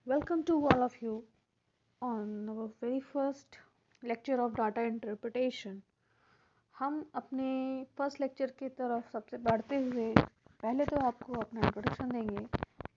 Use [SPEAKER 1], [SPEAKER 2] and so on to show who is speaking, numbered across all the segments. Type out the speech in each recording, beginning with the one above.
[SPEAKER 1] Welcome to all of you on our very first lecture of data interpretation. हम अपने first lecture की तरफ सबसे बढ़ते हुए पहले तो आपको अपना इंट्रोडक्शन देंगे.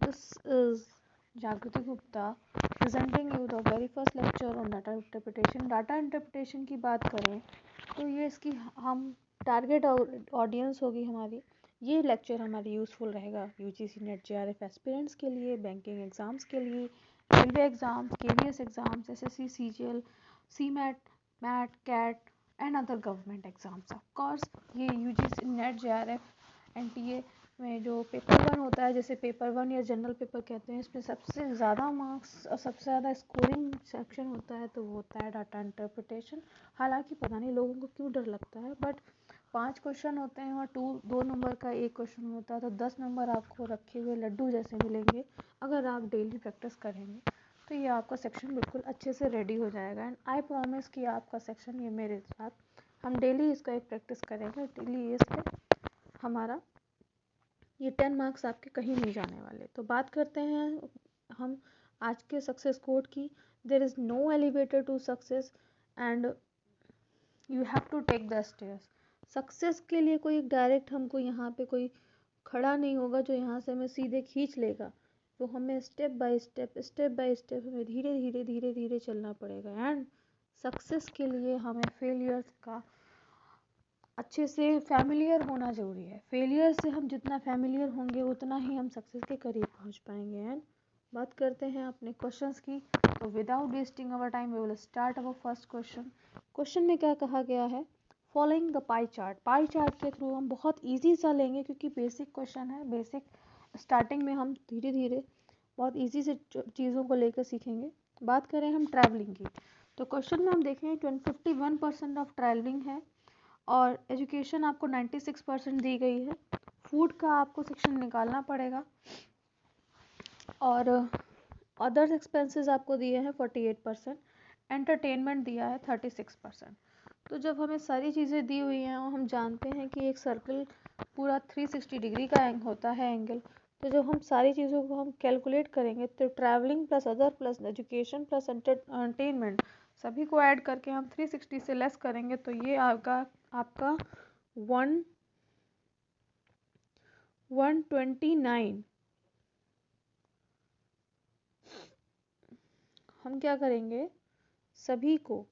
[SPEAKER 1] दिस इज जागृति Gupta presenting you the very first lecture on data interpretation. Data interpretation की बात करें तो ये इसकी हम टारगेट ऑडियंस होगी हमारी. ये लेक्चर हमारी यूज़फुल रहेगा यूजीसी नेट जेआरएफ एस्पिरेंट्स के लिए, बैंकिंग एग्ज़ाम्स के लिए, railway exams, KVS exams, SSC, CGL, CMAT, MAT, CAT and other government exams. Of course ये यूजीसी नेट जेआरएफ एनटीए में जो पेपर 1 होता है, जैसे पेपर 1 या जनरल पेपर कहते हैं, इसमें सबसे ज़्यादा मार्क्स और सबसे ज़्यादा स्कोरिंग सेक्शन होता है तो वो होता है डाटा इंटरप्रिटेशन. हालांकि पता नहीं लोगों को क्यों डर लगता है, बट 5 क्वेश्चन होते हैं और 2 नंबर का एक क्वेश्चन होता है, तो 10 नंबर आपको रखे हुए लड्डू जैसे मिलेंगे अगर आप डेली प्रैक्टिस करेंगे. तो ये आपका सेक्शन बिल्कुल अच्छे से रेडी हो जाएगा. एंड आई प्रॉमिस कि आपका सेक्शन ये मेरे साथ हम डेली इसका एक प्रैक्टिस करेंगे. डेली इस पे हमारा ये 10 मार्क्स आपके कहीं नहीं जाने वाले. तो बात करते हैं हम आज के सक्सेस कोड की. There is no elevator to success and you have to take the stairs. Success के लिए कोई डायरेक्ट हमको यहाँ पे कोई खड़ा नहीं होगा जो यहाँ से हमें सीधे खींच लेगा. तो हमें स्टेप बाय स्टेप हमें धीरे धीरे चलना पड़ेगा. एंड सक्सेस के लिए हमें फेलियर्स का अच्छे से फैमिलियर होना ज़रूरी है. फेलियर से हम जितना फैमिलियर होंगे उतना ही हम सक्सेस के करीब पहुँच पाएंगे. एंड बात करते हैं अपने क्वेश्चंस की. तो without wasting our time we will start our first question. Question में क्या कहा गया है? Following the pie chart. Pie chart के थ्रू हम बहुत ईजी सा लेंगे क्योंकि बेसिक क्वेश्चन है. बेसिक स्टार्टिंग में हम धीरे धीरे बहुत ईजी से चीज़ों को लेकर सीखेंगे. बात करें हम ट्रैवलिंग की, तो क्वेश्चन में हम देखें 51% ऑफ ट्रैवलिंग है और एजुकेशन आपको 96% दी गई है. फूड का आपको सेक्शन निकालना पड़ेगा और अदर्स एक्सपेंसेस आपको दिए हैं 48%. एंटरटेनमेंट दिया है 36%. तो जब हमें सारी चीज़ें दी हुई हैं और हम जानते हैं कि एक सर्कल पूरा 360 डिग्री का होता है एंगल, तो जब हम सारी चीज़ों को हम कैलकुलेट करेंगे तो travelling plus other plus education plus entertainment सभी को ऐड करके हम 360 से लेस करेंगे तो ये आपका 129. हम क्या करेंगे, सभी को,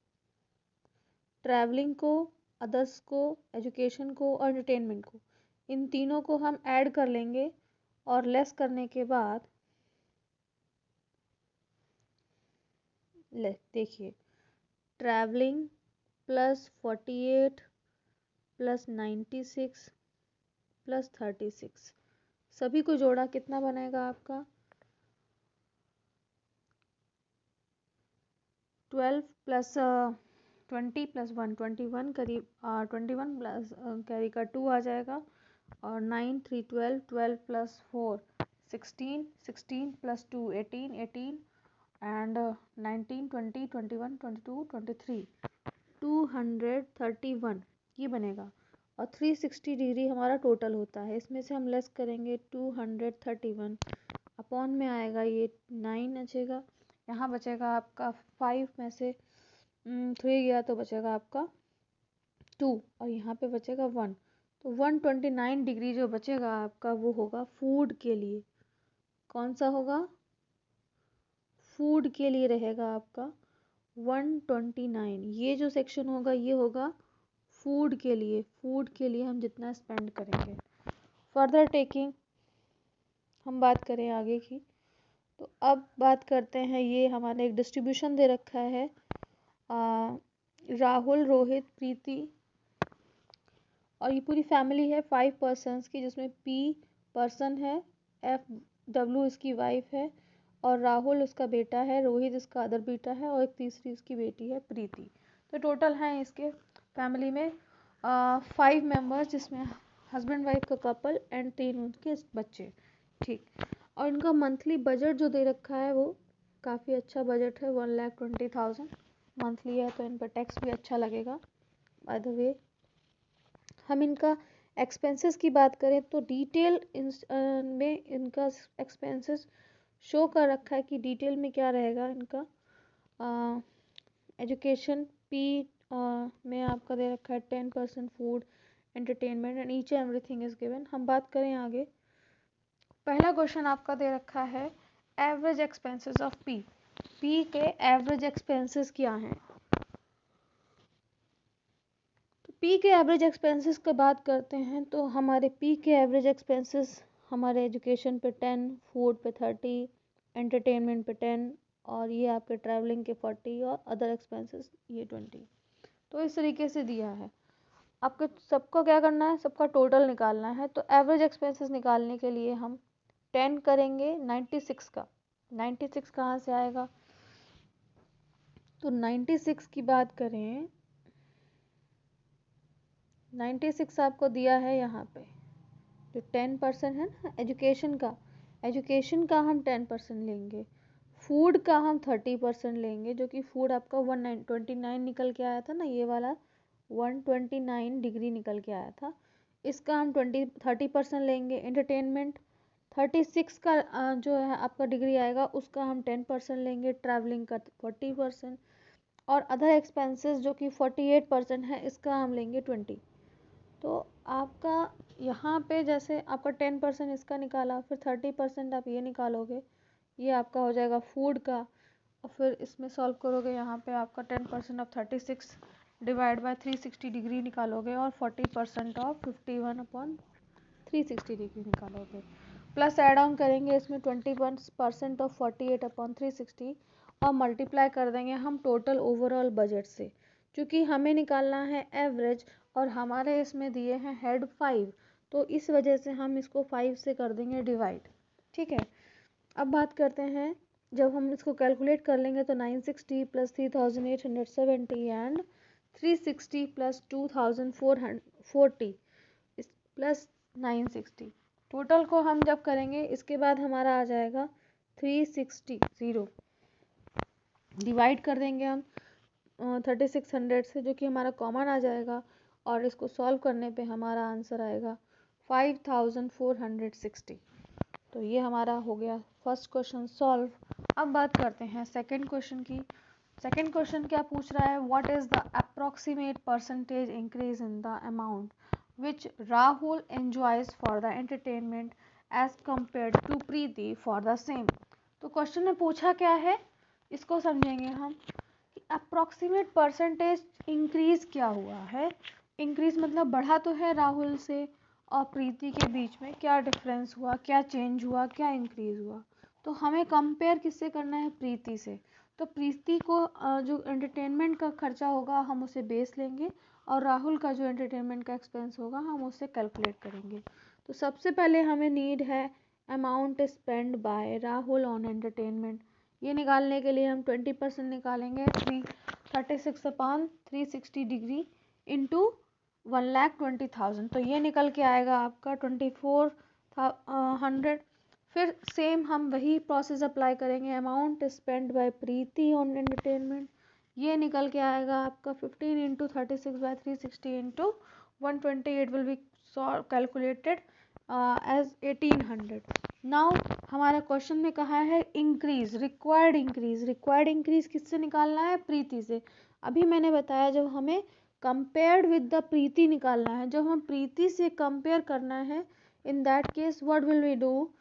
[SPEAKER 1] ट्रैवलिंग को, अदर्स को, एजुकेशन को और एंटरटेनमेंट को, इन तीनों को हम ऐड कर लेंगे और लेस करने के बाद देखिए ट्रैवलिंग प्लस 48 प्लस 96 प्लस 36 सभी को जोड़ा कितना बनेगा आपका 12 प्लस 20 प्लस 1 21 करीब 21 प्लस कैरी का 2 आ जाएगा और 9 3 12 12 प्लस 4 16 16 प्लस 2 18 18 एंड 19 20 21 22 23 231 ये बनेगा. और 360 डिग्री हमारा टोटल होता है. इसमें से हम लेस करेंगे 231 अपॉन में आएगा ये 9 बचेगा. यहाँ बचेगा आपका 5 में से 3 गया तो बचेगा आपका 2 और यहाँ पे बचेगा 1. तो 129 डिग्री जो बचेगा आपका वो होगा फूड के लिए. कौन सा होगा? फूड के लिए रहेगा आपका 129. ये जो सेक्शन होगा ये होगा फूड के लिए. फूड के लिए हम जितना स्पेंड करेंगे. फर्दर टेकिंग हम बात करें आगे की, तो अब बात करते हैं, ये हमारे एक डिस्ट्रीब्यूशन दे रखा है राहुल, रोहित, प्रीति और ये पूरी फैमिली है 5 पर्सन्स की, जिसमें पी पर्सन है, एफ डब्ल्यू इसकी वाइफ है और राहुल उसका बेटा है, रोहित इसका अदर बेटा है और एक तीसरी इसकी बेटी है प्रीति. तो टोटल हैं इसके फैमिली में 5 मेंबर्स, जिसमें हस्बैंड वाइफ का कपल एंड 3 उनके बच्चे. ठीक. और इनका मंथली बजट जो दे रखा है वो काफ़ी अच्छा बजट है. 1,20,000 मंथली है तो इन पर टैक्स भी अच्छा लगेगा. बाय द वे हम इनका एक्सपेंसेस की बात करें तो डिटेल में इनका एक्सपेंसेस शो कर रखा है कि डिटेल में क्या रहेगा इनका। एजुकेशन पी में आपका दे रखा है 10% food entertainment and each and everything is given. हम बात करें आगे, पहला क्वेश्चन आपका दे रखा है average expenses of P. P के एवरेज एक्सपेंसेस क्या हैं? तो पी के एवरेज एक्सपेंसेस की बात करते हैं तो हमारे पी के एवरेज एक्सपेंसेस हमारे एजुकेशन पे 10, फूड पे 30, एंटरटेनमेंट पे 10 और ये आपके ट्रैवलिंग के 40 और अदर एक्सपेंसेस ये 20। तो इस तरीके से दिया है। आपको सबको क्या करना है, सबका टोटल निकालना है। तो एवरेज एक्सपेंसेस निकालने के लिए हम 10 करेंगे 96 का। 96 कहाँ से आएगा? तो 96 की बात करें, 96 आपको दिया है यहाँ पे जो 10% है ना एजुकेशन का। एजुकेशन का हम 10% लेंगे, फूड का हम 30% लेंगे, जो कि फूड आपका 129 निकल के आया था ना, ये वाला 129 डिग्री निकल के आया था। इसका हम 30% लेंगे। एंटरटेनमेंट 36 का जो है आपका डिग्री आएगा, उसका हम 10% लेंगे। ट्रैवलिंग का 40% और अदर एक्सपेंसेस जो कि 48% है, इसका हम लेंगे 20। तो आपका यहाँ पे जैसे आपका 10% इसका निकाला, फिर 30% आप ये निकालोगे, ये आपका हो जाएगा फूड का। और फिर इसमें सॉल्व करोगे, यहाँ पे आपका 10% ऑफ 36 डिवाइड बाय 360 डिग्री निकालोगे और 40% ऑफ 51/360 डिग्री निकालोगे। प्लस एड ऑन करेंगे इसमें 21% ऑफ 48/360 और मल्टीप्लाई कर देंगे हम टोटल ओवरऑल बजट से, क्योंकि हमें निकालना है एवरेज और हमारे इसमें दिए हैं हेड 5, तो इस वजह से हम इसको 5 से कर देंगे डिवाइड। ठीक है, अब बात करते हैं, जब हम इसको कैलकुलेट कर लेंगे तो 960 plus 3870 and 360 plus 2440 plus 960, total को हम जब करेंगे इसके बाद हमारा आ जाएगा 360 डिवाइड कर देंगे हम 3600 से, जो कि हमारा कॉमन आ जाएगा और इसको सॉल्व करने पे हमारा आंसर आएगा 5460। तो ये हमारा हो गया फर्स्ट क्वेश्चन सॉल्व। अब बात करते हैं सेकंड क्वेश्चन की। सेकंड क्वेश्चन क्या पूछ रहा है, what is the approximate percentage increase in the amount which Rahul enjoys for the entertainment as compared to Preeti for the same. तो क्वेश्चन में पूछा क्या है, इसको समझेंगे हम कि अप्रोक्सीमेट परसेंटेज इंक्रीज क्या हुआ है। इंक्रीज मतलब बढ़ा तो है राहुल से और प्रीति के बीच में क्या डिफरेंस हुआ, क्या चेंज हुआ, क्या इंक्रीज हुआ। तो हमें कंपेयर किससे करना है, प्रीति से। तो प्रीति को जो एंटरटेनमेंट का खर्चा होगा हम उसे बेस लेंगे और राहुल का जो एंटरटेनमेंट का एक्सपेंस होगा हम उससे कैलकुलेट करेंगे। तो सबसे पहले हमें नीड है amount spend bye Rahul on entertainment. ये निकालने के लिए हम 20% निकालेंगे, 36/360 डिग्री इंटू 1,20,000, तो ये निकल के आएगा आपका 2400। फिर सेम हम वही प्रोसेस अप्लाई करेंगे, amount spend by Preeti on entertainment, ये निकल के आएगा आपका 15 into 36/360 into 128 will be calculated as 1800। Now हमारा क्वेश्चन में कहा है increase, required increase. Required increase किससे निकालना है, प्रीति से। अभी मैंने बताया जब हमें कंपेयर्ड विद द प्रीति निकालना है, जब हम प्रीति से कंपेयर करना है, in that case what will we do,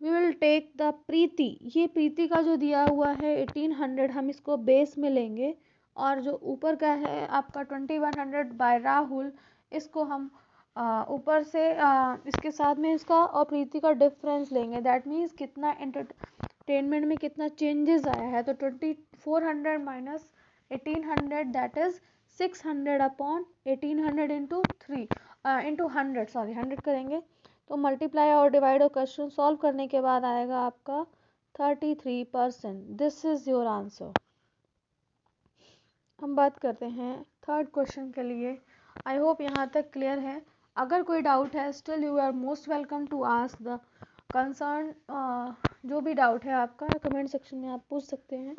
[SPEAKER 1] we will take the प्रीति। ये प्रीति का जो दिया हुआ है 1800 हम इसको बेस में लेंगे और जो ऊपर का है आपका 2100 बाय राहुल, इसको हम ऊपर से इसके साथ में इसका और प्रीति का डिफरेंस लेंगे। दैट मीन्स कितना एंटरटेनमेंट में कितना चेंजेस आया है। तो 2400 minus 1800 that is 600/1800 into 100 sorry 100 करेंगे तो मल्टीप्लाई और डिवाइड और क्वेश्चन सॉल्व करने के बाद आएगा आपका 33%। This is your answer. हम बात करते हैं थर्ड क्वेश्चन के लिए। आई होप यहाँ तक क्लियर है। अगर कोई डाउट है still you are most welcome to ask the concern. जो भी डाउट है आपका कमेंट सेक्शन में आप पूछ सकते हैं।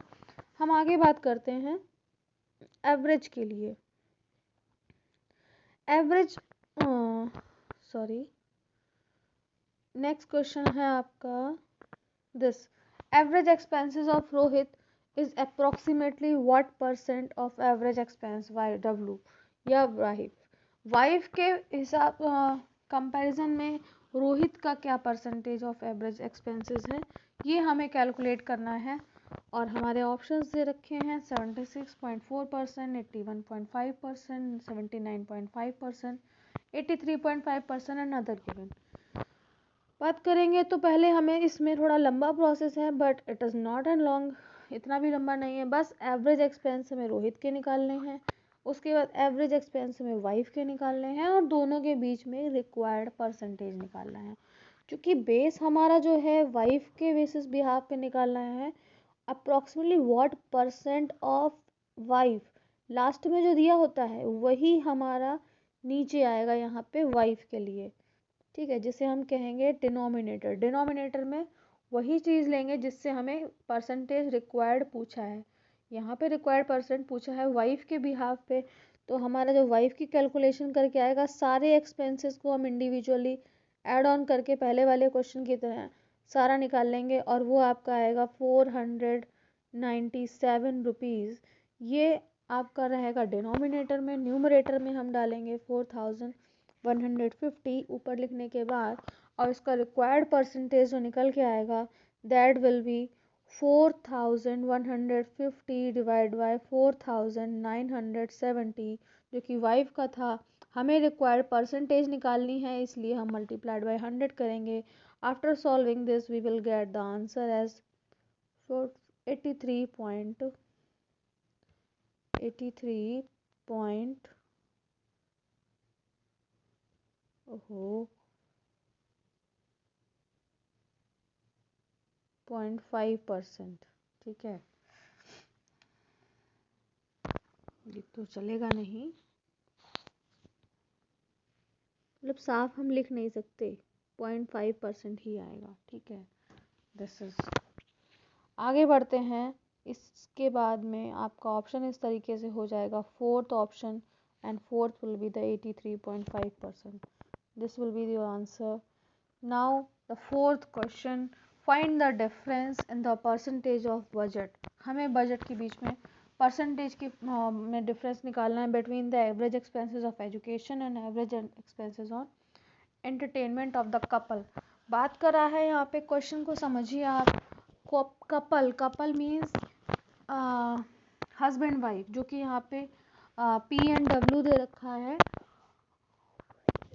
[SPEAKER 1] हम आगे बात करते हैं एवरेज के लिए। एवरेज सॉरी नेक्स्ट क्वेश्चन है आपका this. Average expenses of Rohit is approximately what percent of average expense by W या वाइफ के हिसाब कंपैरिजन में रोहित का क्या परसेंटेज ऑफ एवरेज एक्सपेंसेस है, ये हमें कैलकुलेट करना है। और हमारे ऑप्शंस दे रखे हैं 76.4%, 81.5%, 79.5%, 83.5% एंड अदर गिवन। बात करेंगे तो पहले हमें इसमें थोड़ा लंबा प्रोसेस है, but it is not and long, इतना भी लंबा नहीं है। बस एवरेज एक्सपेंस हमें रोहित के निकालने हैं, उसके बाद एवरेज एक्सपेंस हमें वाइफ के निकालने हैं, और दोनों के बीच में रिक्वायर्ड परसेंटेज निकालना है। क्योंकि बेस हमारा जो है वाइफ के बेसिस बिहाफ पे निकालना है, approximately what percent of wife last में जो दिया होता है वही हमारा नीचे आएगा यहाँ पे वाइफ के लिए, ठीक है, जिसे हम कहेंगे डिनोमिनेटर। डिनोमिनेटर में वही चीज़ लेंगे जिससे हमें परसेंटेज रिक्वायर्ड पूछा है। यहाँ पे रिक्वायर्ड परसेंट पूछा है वाइफ के बिहाफ पे, तो हमारा जो वाइफ की कैलकुलेशन करके आएगा, सारे एक्सपेंसेस को हम इंडिविजुअली ऐड ऑन करके पहले वाले क्वेश्चन की तरह सारा निकाल लेंगे, और वो आपका आएगा 497 रुपीज़। ये आपका रहेगा डिनोमिनेटर में। न्यूमरेटर में हम डालेंगे 4150 ऊपर लिखने के बाद, और इसका रिक्वायर्ड परसेंटेज जो निकल के आएगा that will be 4150 divide by 4970, जो कि वाइफ का था। हमें रिक्वायर्ड परसेंटेज निकालनी है, इसलिए हम मल्टीप्लाइड बाय 100 करेंगे। After solving this we will get the answer as 83 point ओहो 0.5%। ठीक है, ये तो चलेगा नहीं, मतलब साफ हम लिख नहीं सकते, 0.5% ही आएगा। ठीक है, दिस इज। आगे बढ़ते हैं। इसके बाद में आपका ऑप्शन इस तरीके से हो जाएगा, fourth option, and fourth will be the 83.5%। This will be your answer. Now the fourth question, find the difference in the percentage of budget. हमें बजट के बीच में परसेंटेज की में डिफरेंस निकालना है between the average expenses of education and average expenses on entertainment of the couple. बात कर रहा है यहाँ पे, क्वेश्चन को समझिए आप। Couple, couple means husband wife, जो कि यहाँ पे P&W दे रखा है,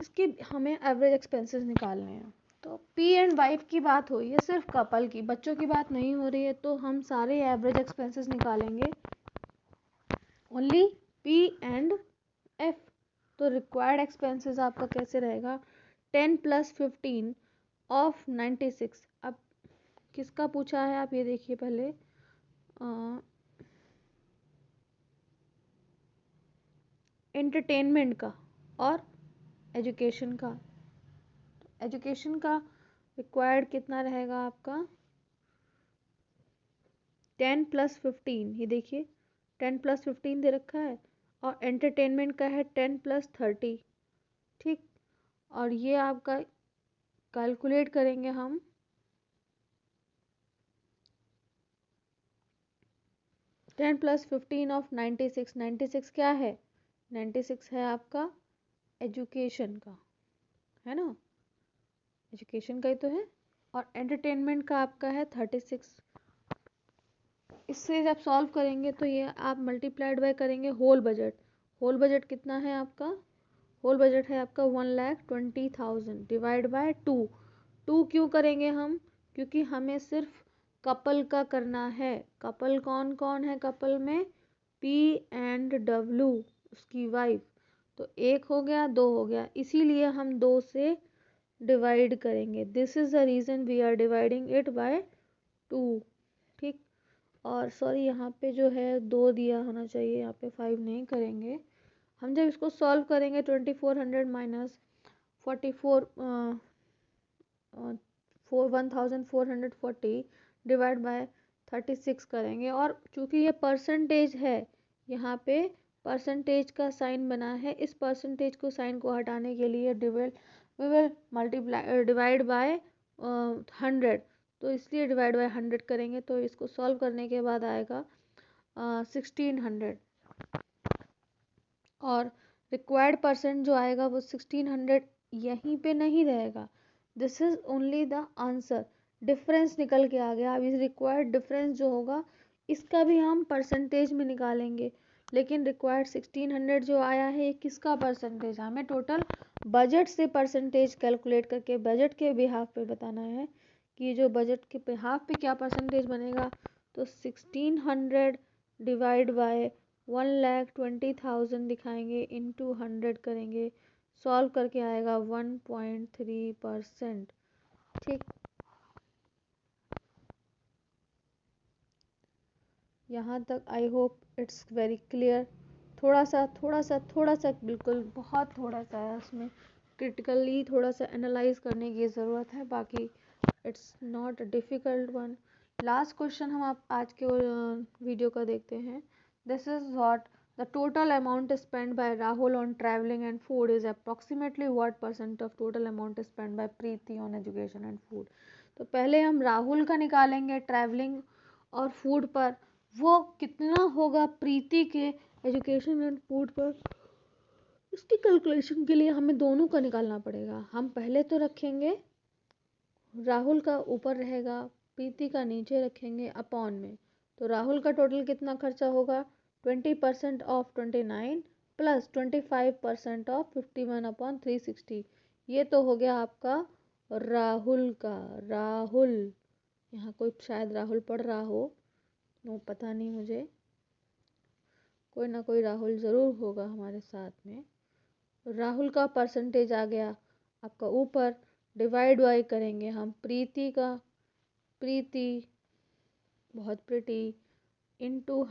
[SPEAKER 1] इसकी हमें एवरेज एक्सपेंसेस निकालने हैं। तो पी एंड वाइफ की बात हो रही है, सिर्फ कपल की, बच्चों की बात नहीं हो रही है, तो हम सारे एवरेज एक्सपेंसेस निकालेंगे ओनली P&F। तो रिक्वायर्ड एक्सपेंसेस आपका कैसे रहेगा, 10 + 15 ऑफ 96। अब किसका पूछा है आप ये देखिए पहले, एंटरटेनमेंट का और एजुकेशन का। एजुकेशन का रिक्वायर्ड कितना रहेगा आपका, 10 + 15, ये देखिए 10 + 15 दे रखा है, और एंटरटेनमेंट का है 10 + 30। ठीक, और ये आपका कैलकुलेट करेंगे हम, टेन + 15 ऑफ 96। 96 क्या है, 96 है आपका एजुकेशन का, है ना, एजुकेशन का ही तो है। और एंटरटेनमेंट का आपका है 36। इससे जब सॉल्व करेंगे तो ये आप मल्टीप्लाइड बाय करेंगे होल बजट। होल बजट कितना है आपका, होल बजट है आपका 1,20,000 डिवाइड बाय 2। 2 क्यों करेंगे हम, क्योंकि हमें सिर्फ कपल का करना है। कपल कौन कौन है कपल में, P&W, उसकी वाइफ। तो एक हो गया, दो हो गया, इसीलिए हम 2 से डिवाइड करेंगे। This is the reason we are dividing it by 2। ठीक, और सॉरी यहाँ पे जो है 2 दिया होना चाहिए, यहाँ पे 5 नहीं करेंगे हम। जब इसको सॉल्व करेंगे 2400 माइनस 44 1440 डिवाइड बाय 36 करेंगे। और चूंकि ये परसेंटेज है, यहाँ पे परसेंटेज का साइन बना है, इस परसेंटेज को साइन को हटाने के लिए we will multiply divide by 100। तो इसलिए डिवाइड बाय 100 करेंगे, तो इसको सॉल्व करने के बाद आएगा 1600, और रिक्वायर्ड परसेंट जो आएगा वो 1600 यहीं पे नहीं रहेगा। This is only the answer, difference निकल के आ गया। अब इस रिक्वायर्ड डिफरेंस जो होगा इसका भी हम परसेंटेज में निकालेंगे, लेकिन रिक्वायर्ड 1600 जो आया है ये किसका परसेंटेज, हमें टोटल बजट से परसेंटेज कैलकुलेट करके बजट के बिहाफ पे बताना है कि जो बजट के बिहाफ पे क्या परसेंटेज बनेगा। तो 1600 डिवाइड बाय 1,20,000 दिखाएंगे, इंटू 100 करेंगे, सॉल्व करके आएगा 1.3%। ठीक, यहाँ तक I hope it's very clear. थोड़ा सा बिल्कुल बहुत थोड़ा सा है, उसमें क्रिटिकली थोड़ा सा एनालाइज करने की ज़रूरत है, बाकी it's not a difficult one. Last question हम आप आज के वीडियो का देखते हैं। This is what the total amount spend bye Rahul on travelling and food is approximately what percent of total amount spend by Preeti on education and food. तो पहले हम राहुल का निकालेंगे ट्रैवलिंग और फूड पर, वो कितना होगा प्रीति के एजुकेशन एंड फूड पर। इसकी कैलकुलेशन के लिए हमें दोनों का निकालना पड़ेगा। हम पहले तो रखेंगे राहुल का ऊपर रहेगा, प्रीति का नीचे रखेंगे अपॉन में। तो राहुल का टोटल कितना खर्चा होगा, 20% ऑफ 29 प्लस 25% ऑफ 51/360। ये तो हो गया आपका राहुल का। राहुल, यहाँ कोई शायद राहुल पढ़ रहा हो, वो पता नहीं मुझे, कोई ना कोई राहुल ज़रूर होगा हमारे साथ में। राहुल का परसेंटेज आ गया आपका ऊपर, डिवाइड बाय करेंगे हम प्रीति का, प्रीति बहुत प्रीटी, इंटू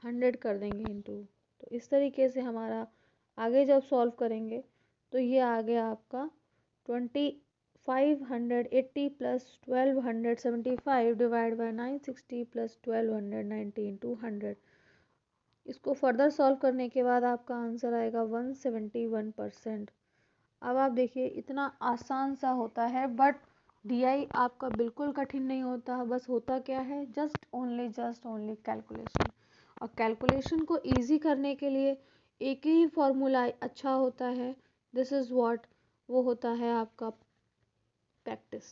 [SPEAKER 1] 100 कर देंगे इंटू। तो इस तरीके से हमारा आगे जब सॉल्व करेंगे तो ये आ गया आपका 2580 plus 1275 divide by 960 plus 1290 into 100। इसको फर्दर सॉल्व करने के बाद आपका आंसर आएगा 171%। अब आप देखिए इतना आसान सा होता है, बट डीआई आपका बिल्कुल कठिन नहीं होता। बस होता क्या है, जस्ट ओनली कैलकुलेशन। और कैलकुलेशन को इजी करने के लिए एक ही फॉर्मूला अच्छा होता है, दिस इज़ व्हाट, वो होता है आपका practice.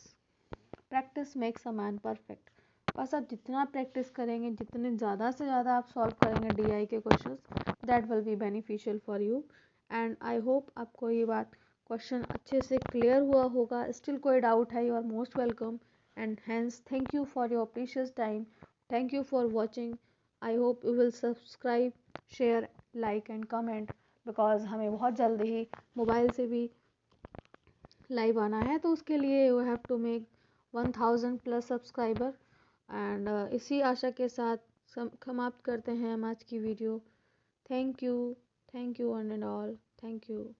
[SPEAKER 1] Practice makes a man perfect. बस आप जितना प्रैक्टिस करेंगे, जितने ज़्यादा से ज़्यादा आप सॉल्व करेंगे डीआई के questions, that will be beneficial for you. And I hope आपको ये बात क्वेश्चन अच्छे से क्लियर हुआ होगा। स्टिल कोई डाउट है, you are most welcome, and hence thank you for your precious time, thank you for watching. I hope you will subscribe, share, like and comment, because हमें बहुत जल्द ही मोबाइल से भी लाइव आना है, तो उसके लिए you have to make 1000 plus subscriber. And इसी आशा के साथ समाप्त करते हैं हम आज की video. Thank you one and all, thank you.